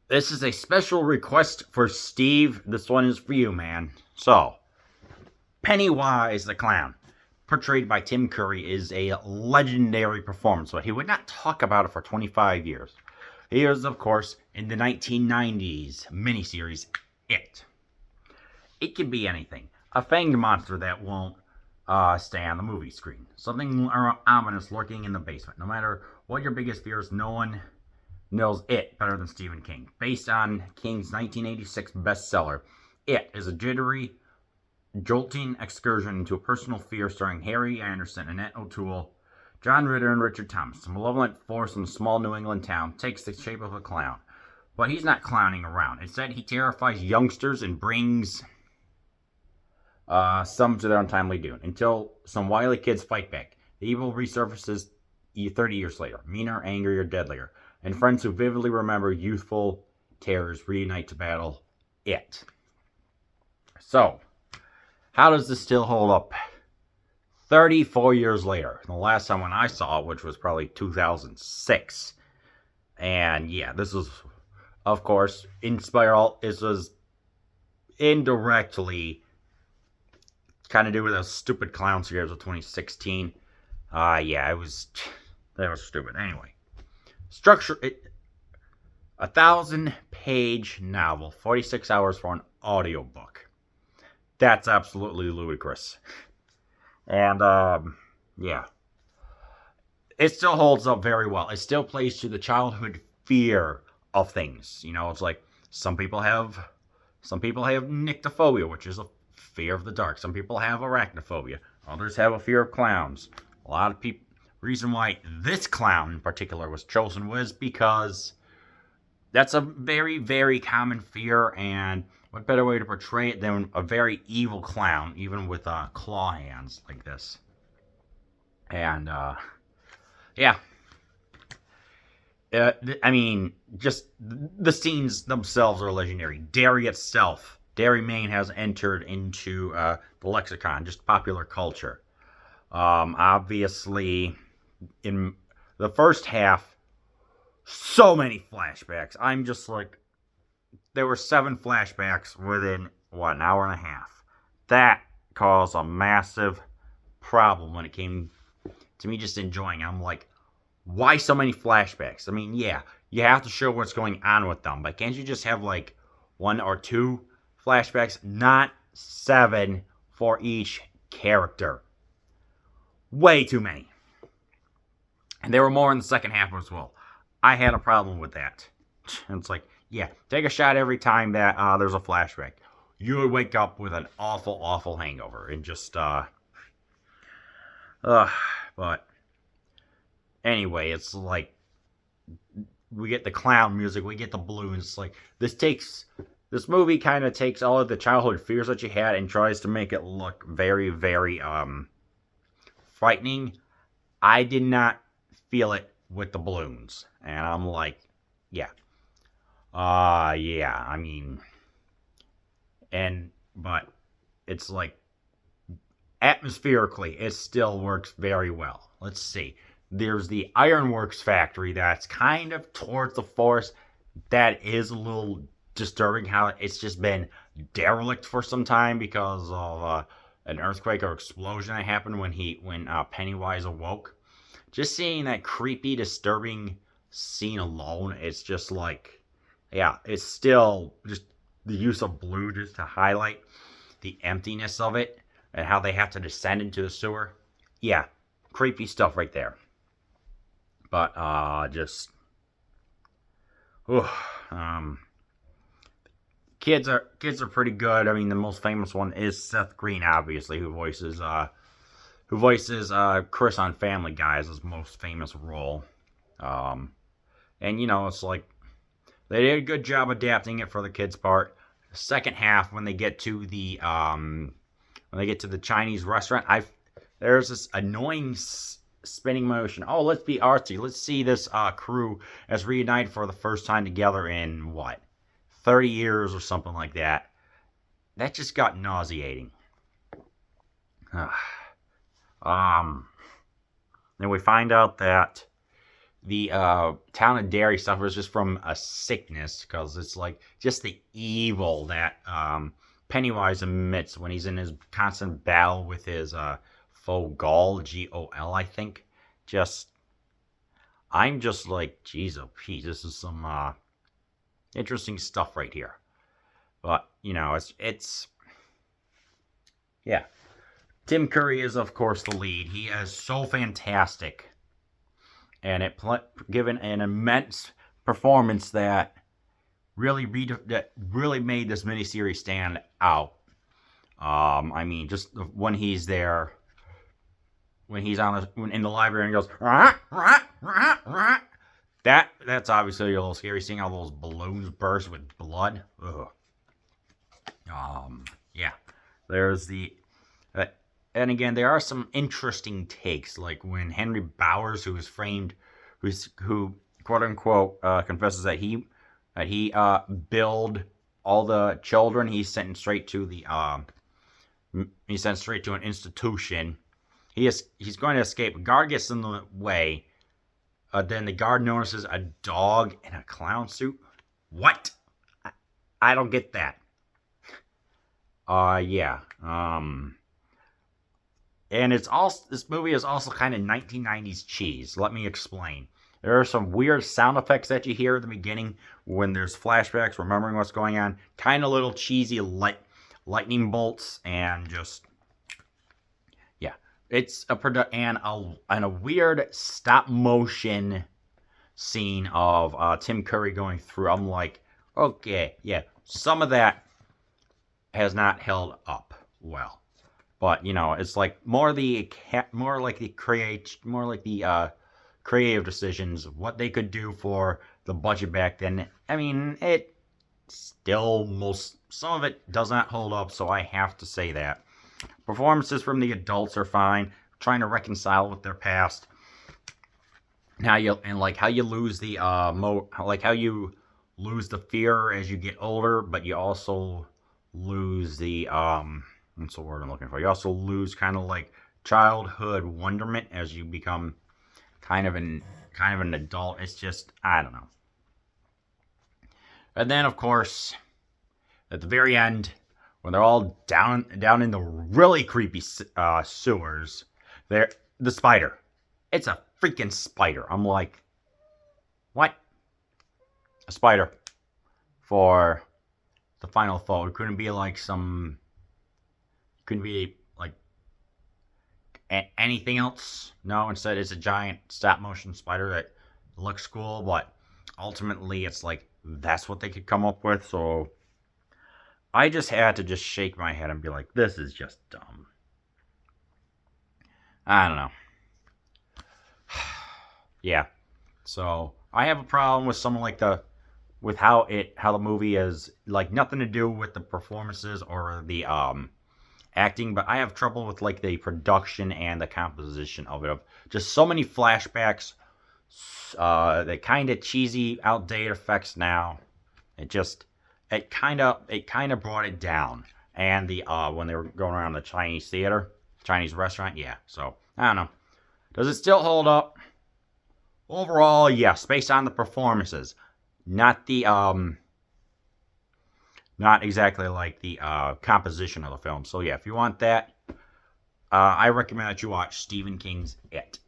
This is a special request for Steve. This one is for you, man. So, Pennywise the Clown, portrayed by Tim Curry, is a legendary performance, but he would not talk about it for 25 years. He is, of course, in the 1990s miniseries It. It can be anything. A fanged monster that won't stay on the movie screen. Something ominous lurking in the basement. No matter what your biggest fears, no one knows It better than Stephen King. Based on King's 1986 bestseller, It is a jittery, jolting excursion into a personal fear starring Harry Anderson, Annette O'Toole, John Ritter, and Richard Thomas. A malevolent force in a small New England town takes the shape of a clown. But he's not clowning around. Instead, he terrifies youngsters and brings some to their untimely doom until some wily kids fight back. The evil resurfaces 30 years later, meaner, angrier, deadlier, and friends who vividly remember youthful terrors reunite to battle it. So, how does this still hold up 34 years later? The last time when I saw it, which was probably 2006. And yeah, this was, of course, this was indirectly kind of do with those stupid clown scares of 2016. Yeah, that was stupid. Anyway, structure it, 1,000-page novel, 46 hours for an audiobook. That's absolutely ludicrous. And yeah, it still holds up very well. It still plays to the childhood fear of things. You know, it's like some people have nyctophobia, which is a fear of the dark. Some people have arachnophobia. Others have a fear of clowns. A lot of people. Reason why this clown in particular was chosen was because that's a very, very common fear, and what better way to portray it than a very evil clown, even with claw hands like this. And yeah, I mean, just the scenes themselves are legendary. Derry itself, Derry, Maine, has entered into the lexicon, just popular culture. Obviously, in the first half, so many flashbacks. I'm just like, there were 7 flashbacks within, what, an hour and a half. That caused a massive problem when it came to me just enjoying it. I'm like, why so many flashbacks? I mean, yeah, you have to show what's going on with them, but can't you just have like 1 or 2 flashbacks? Not 7 for each character. Way too many. And there were more in the second half as well. I had a problem with that. And it's like, yeah, take a shot every time that there's a flashback. You would wake up with an awful, awful hangover and just, but anyway, it's like we get the clown music, we get the balloons. It's like this movie kind of takes all of the childhood fears that you had and tries to make it look very, very frightening. I did not feel it with the balloons, and I'm like, yeah, yeah. I mean, but it's like atmospherically, it still works very well. Let's see. There's the Ironworks factory that's kind of towards the forest. That is a little disturbing how it's just been derelict for some time because of an earthquake or explosion that happened when Pennywise awoke. Just seeing that creepy, disturbing scene alone, it's just like, yeah, it's still just the use of blue just to highlight the emptiness of it and how they have to descend into the sewer. Yeah, creepy stuff right there. But just, um, kids are pretty good. I mean, the most famous one is Seth Green, obviously, who voices Chris on Family Guy as his most famous role. And you know, it's like they did a good job adapting it for the kids' part. The second half, when they get to the Chinese restaurant, there's this annoying spinning motion. Oh, let's be artsy. Let's see this crew as reunited for the first time together in what, 30 years or something like that. That just got nauseating. Then we find out that the town of Derry suffers just from a sickness, because it's like just the evil that Pennywise emits when he's in his constant battle with his foe Gol, Gol, I think. Just, I'm just like, geez, oh Pete, this is some interesting stuff right here. But it's yeah. Tim Curry is, of course, the lead. He is so fantastic, and given an immense performance that really made this miniseries stand out. I mean, just when he's there, when he's in the library and he goes, rah, rah, rah, rah. That's obviously a little scary, seeing all those balloons burst with blood. Ugh. Yeah. There's and again, there are some interesting takes, like when Henry Bowers, who is framed, who quote unquote confesses that he billed all the children. He's sent straight to an institution. He's going to escape. A guard gets in the way. Then the guard notices a dog in a clown suit. What? I don't get that. Yeah. And this movie is also kind of 1990s cheese. Let me explain. There are some weird sound effects that you hear at the beginning when there's flashbacks, remembering what's going on. Kind of little cheesy lightning bolts, and just, yeah. It's a weird stop motion scene of Tim Curry going through. I'm like, okay, yeah, some of that has not held up well. But it's like more like the creative decisions, what they could do for the budget back then. I mean, some of it does not hold up, so I have to say that. Performances from the adults are fine, trying to reconcile with their past. How you lose the how you lose the fear as you get older, but you also lose the what's the word I'm looking for? You also lose kind of like childhood wonderment as you become kind of an adult. It's just, I don't know. And then, of course, at the very end, when they're all down in the really creepy sewers, the spider. It's a freaking spider. I'm like, what? A spider for the final foe. It couldn't be like anything else. No, instead it's a giant stop motion spider that looks cool, but ultimately it's like that's what they could come up with. So I just had to just shake my head and be like, this is just dumb. I don't know. Yeah. So I have a problem with something like how the movie is like nothing to do with the performances or the acting, but I have trouble with like the production and the composition of it. Of just so many flashbacks, the kind of cheesy, outdated effects. Now, it kind of brought it down. And the when they were going around the Chinese restaurant, yeah. So I don't know. Does it still hold up? Overall, yes, based on the performances, not exactly like the composition of the film. So yeah, if you want that, I recommend that you watch Stephen King's It.